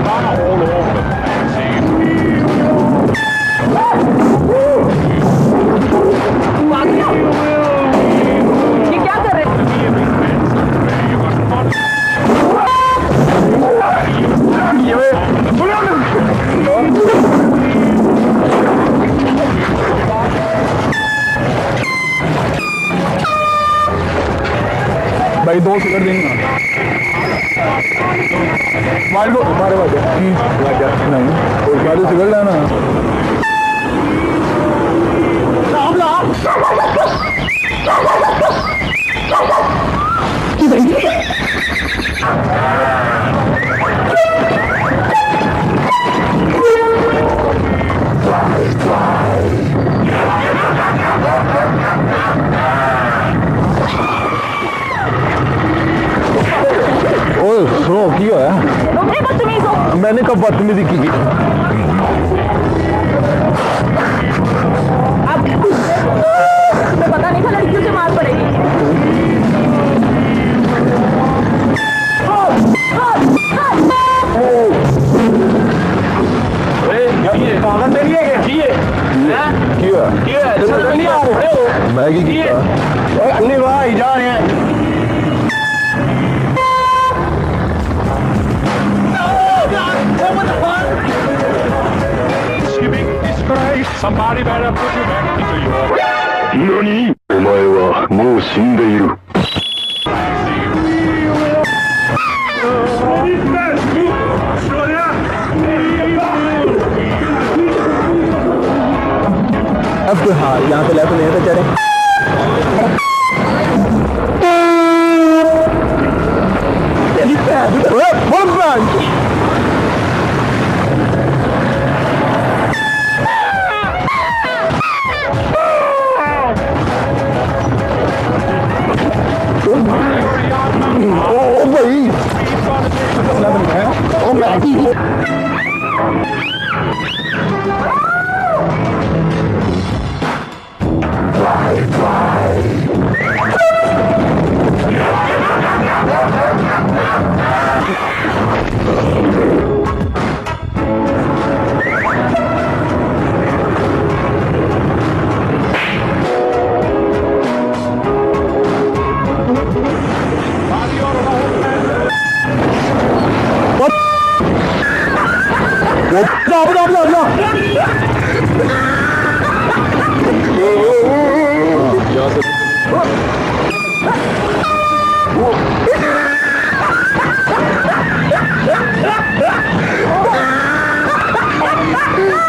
all over the place. ये क्या कर रहे भाई 2 सिगरेट देंगे ना मार को मारे नहीं और क्या सिगरेट लेना ओए सुनो की होया बदतमीज हो मैंने कब बदतमीजी की अब तुम्हें पता नहीं था लड़कियों से मार पड़ेगी पागल नहीं है मैं की अन्नी भाई जा रहे हैं Somebody better put your back into your... 何？お前はもう死んでいる。अब तो हाँ यहाँ पे लेफ्ट नहीं तो चले ओ भाई ओ मैगी Stop!